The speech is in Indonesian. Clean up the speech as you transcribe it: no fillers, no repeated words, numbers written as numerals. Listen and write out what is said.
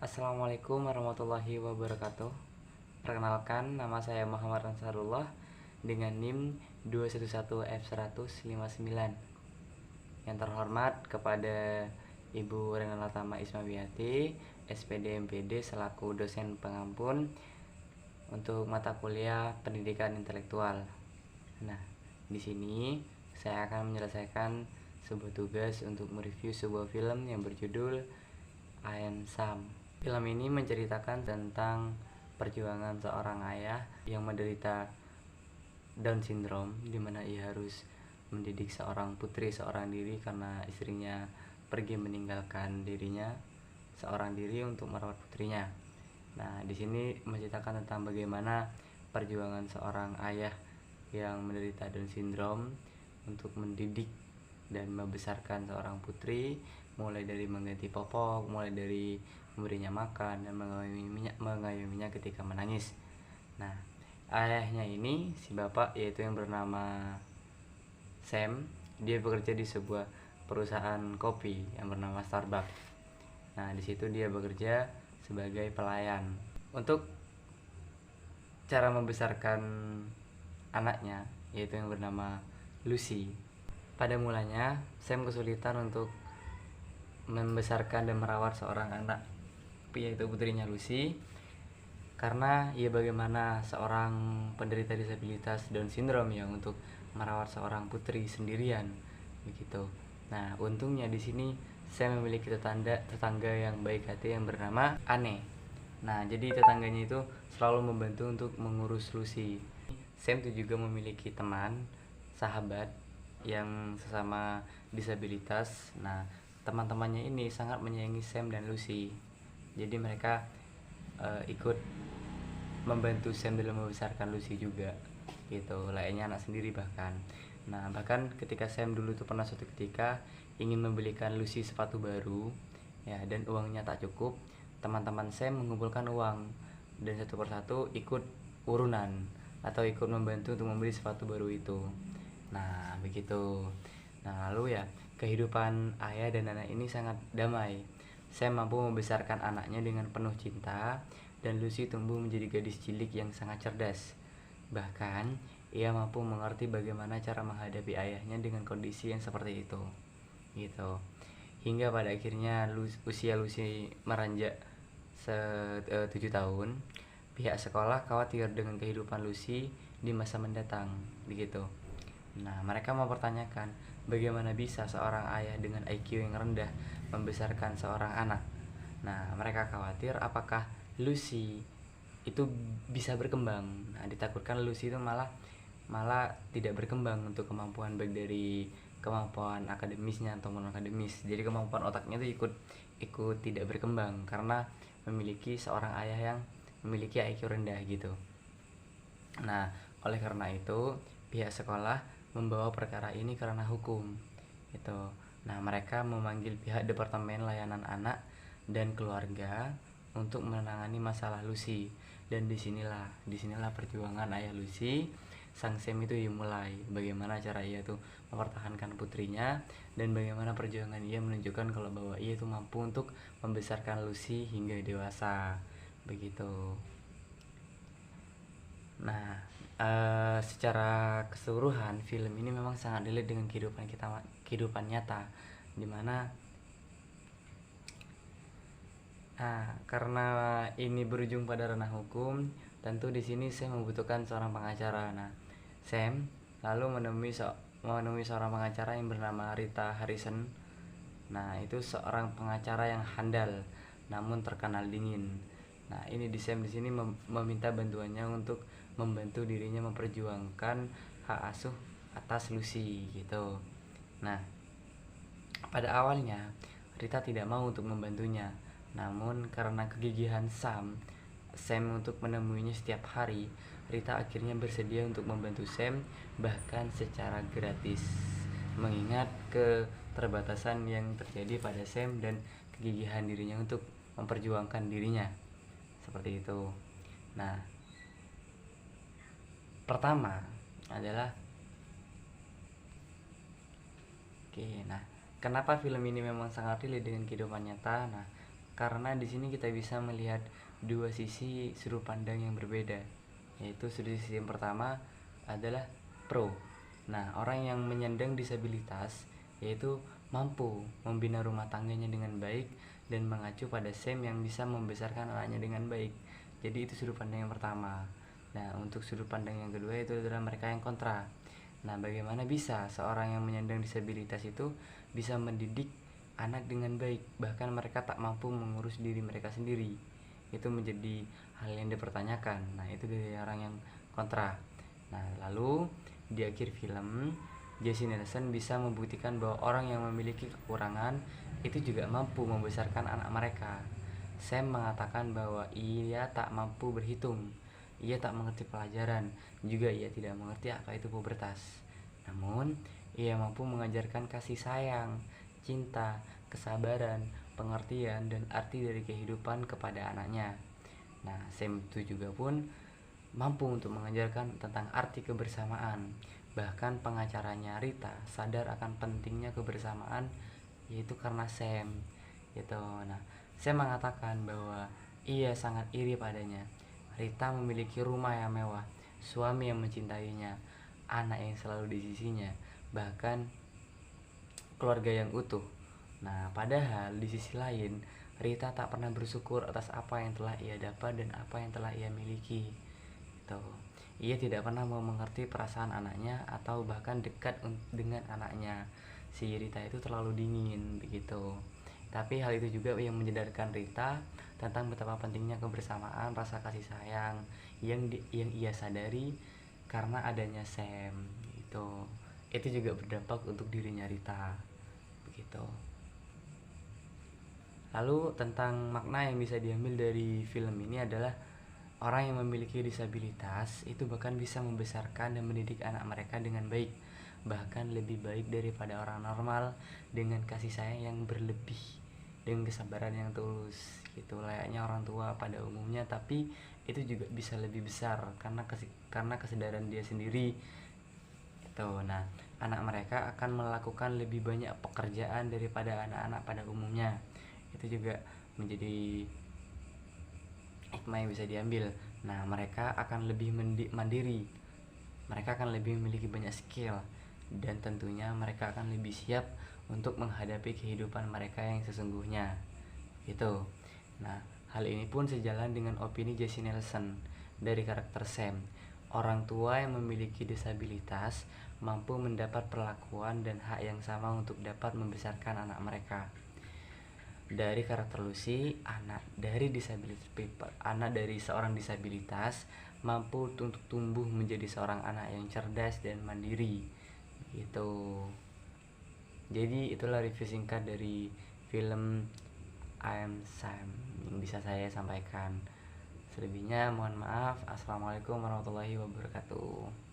Assalamualaikum warahmatullahi wabarakatuh. Perkenalkan, nama saya Muhammad Ansarullah dengan NIM 211F159. Yang terhormat kepada Ibu Renata Tama Ismawiati, SPD MPD selaku dosen pengampun untuk mata kuliah Pendidikan Intelektual. Nah, di sini saya akan menyelesaikan sebuah tugas untuk mereview sebuah film yang berjudul I Am Sam. Film ini menceritakan tentang perjuangan seorang ayah yang menderita Down syndrome, di mana ia harus mendidik seorang putri seorang diri karena istrinya pergi meninggalkan dirinya seorang diri untuk merawat putrinya. Nah, di sini menceritakan tentang bagaimana perjuangan seorang ayah yang menderita Down syndrome untuk mendidik dan membesarkan seorang putri, mulai dari mengganti popok, mulai dari memberinya makan dan mengayominya ketika menangis. Nah, ayahnya ini si bapak yaitu yang bernama Sam, dia bekerja di sebuah perusahaan kopi yang bernama Starbucks. Nah, di situ dia bekerja sebagai pelayan. Untuk cara membesarkan anaknya yaitu yang bernama Lucy. Pada mulanya Sam kesulitan untuk membesarkan dan merawat seorang anak yaitu putrinya Lucy, karena ia bagaimana seorang penderita disabilitas Down syndrome yang untuk merawat seorang putri sendirian begitu. Nah, untungnya di sini saya memiliki tetangga yang baik hati yang bernama Anne. Nah, jadi tetangganya itu selalu membantu untuk mengurus Lucy. Sam itu juga memiliki teman, sahabat yang sesama disabilitas. Nah, teman-temannya ini sangat menyayangi Sam dan Lucy. Jadi mereka ikut membantu Sam dalam membesarkan Lucy juga gitu, layaknya anak sendiri bahkan. Nah, bahkan ketika Sam dulu tuh pernah suatu ketika ingin membelikan Lucy sepatu baru ya, dan uangnya tak cukup, teman-teman Sam mengumpulkan uang dan satu persatu ikut urunan atau ikut membantu untuk membeli sepatu baru itu. Nah, begitu. Nah, lalu ya, kehidupan ayah dan anak ini sangat damai. Sam mampu membesarkan anaknya dengan penuh cinta, dan Lucy tumbuh menjadi gadis cilik yang sangat cerdas. Bahkan, ia mampu mengerti bagaimana cara menghadapi ayahnya dengan kondisi yang seperti itu. Gitu. Hingga pada akhirnya usia Lucy meranjak 7 tahun, pihak sekolah khawatir dengan kehidupan Lucy di masa mendatang, begitu. Nah, mereka mempertanyakan bagaimana bisa seorang ayah dengan IQ yang rendah membesarkan seorang anak. Nah, mereka khawatir apakah Lucy itu bisa berkembang. Nah, ditakutkan Lucy itu malah tidak berkembang untuk kemampuan, baik dari kemampuan akademisnya atau non akademis. Jadi kemampuan otaknya itu ikut tidak berkembang karena memiliki seorang ayah yang memiliki IQ rendah gitu. Nah, oleh karena itu pihak sekolah membawa perkara ini karena hukum gitu. Nah, mereka memanggil pihak Departemen Layanan Anak dan Keluarga untuk menangani masalah Lucy. Dan disinilah perjuangan ayah Lucy, sang Sam itu dimulai. Bagaimana cara ia tuh mempertahankan putrinya, dan bagaimana perjuangan ia menunjukkan kalau bahwa ia itu mampu untuk membesarkan Lucy hingga dewasa begitu. Nah, secara keseluruhan film ini memang sangat relate dengan kehidupan nyata, dimana karena ini berujung pada ranah hukum, tentu di sini saya membutuhkan seorang pengacara. Nah, Sam lalu menemui seorang pengacara yang bernama Rita Harrison. Nah, itu seorang pengacara yang handal namun terkenal dingin. Nah, ini Sam di sini meminta bantuannya untuk membantu dirinya memperjuangkan hak asuh atas Lucy gitu. Nah, pada awalnya Rita tidak mau untuk membantunya, namun karena kegigihan Sam untuk menemuinya setiap hari, Rita akhirnya bersedia untuk membantu Sam bahkan secara gratis, mengingat keterbatasan yang terjadi pada Sam dan kegigihan dirinya untuk memperjuangkan dirinya seperti itu. Nah, pertama adalah kenapa film ini memang sangat relate dengan kehidupan nyata? Nah, karena di sini kita bisa melihat dua sisi sudut pandang yang berbeda, yaitu sudut sisi yang pertama adalah pro. Nah, orang yang menyandang disabilitas yaitu mampu membina rumah tangganya dengan baik dan mengacu pada Sam yang bisa membesarkan anaknya dengan baik. Jadi itu sudut pandang yang pertama. Nah, untuk sudut pandang yang kedua itu adalah mereka yang kontra. Nah, bagaimana bisa seorang yang menyandang disabilitas itu bisa mendidik anak dengan baik, bahkan mereka tak mampu mengurus diri mereka sendiri? Itu menjadi hal yang dipertanyakan. Nah, itu dari orang yang kontra. Nah, lalu di akhir film, Jesse Nelson bisa membuktikan bahwa orang yang memiliki kekurangan itu juga mampu membesarkan anak mereka. Sam mengatakan bahwa ia tak mampu berhitung, ia tak mengerti pelajaran, juga ia tidak mengerti apa itu pubertas. Namun, ia mampu mengajarkan kasih sayang, cinta, kesabaran, pengertian, dan arti dari kehidupan kepada anaknya. Nah, Sam itu juga pun mampu untuk mengajarkan tentang arti kebersamaan. Bahkan pengacaranya Rita sadar akan pentingnya kebersamaan, yaitu karena Sam. Gitu. Nah, Sam mengatakan bahwa ia sangat iri padanya. Rita memiliki rumah yang mewah, suami yang mencintainya, anak yang selalu di sisinya, bahkan keluarga yang utuh. Nah, padahal di sisi lain, Rita tak pernah bersyukur atas apa yang telah ia dapat dan apa yang telah ia miliki. Gitu. Ia tidak pernah mau mengerti perasaan anaknya atau bahkan dekat dengan anaknya. Si Rita itu terlalu dingin begitu. Tapi hal itu juga yang menyadarkan Rita tentang betapa pentingnya kebersamaan, rasa kasih sayang yang ia sadari karena adanya Sam. Itu juga berdampak untuk dirinya Rita. Begitu. Lalu tentang makna yang bisa diambil dari film ini adalah orang yang memiliki disabilitas itu bahkan bisa membesarkan dan mendidik anak mereka dengan baik, bahkan lebih baik daripada orang normal, dengan kasih sayang yang berlebih, dengan kesabaran yang tulus gitu, layaknya orang tua pada umumnya. Tapi itu juga bisa lebih besar karena kesadaran dia sendiri itu. Nah, anak mereka akan melakukan lebih banyak pekerjaan daripada anak-anak pada umumnya. Itu juga menjadi hikmah yang bisa diambil. Nah, mereka akan lebih mandiri, mereka akan lebih memiliki banyak skill, dan tentunya mereka akan lebih siap untuk menghadapi kehidupan mereka yang sesungguhnya gitu. Nah, hal ini pun sejalan dengan opini Jesse Nelson dari karakter Sam. Orang tua yang memiliki disabilitas mampu mendapat perlakuan dan hak yang sama untuk dapat membesarkan anak mereka. Dari karakter Lucy, anak dari seorang disabilitas mampu untuk tumbuh menjadi seorang anak yang cerdas dan mandiri gitu. Jadi itulah review singkat dari film I Am Sam yang bisa saya sampaikan. Selebihnya mohon maaf. Assalamualaikum warahmatullahi wabarakatuh.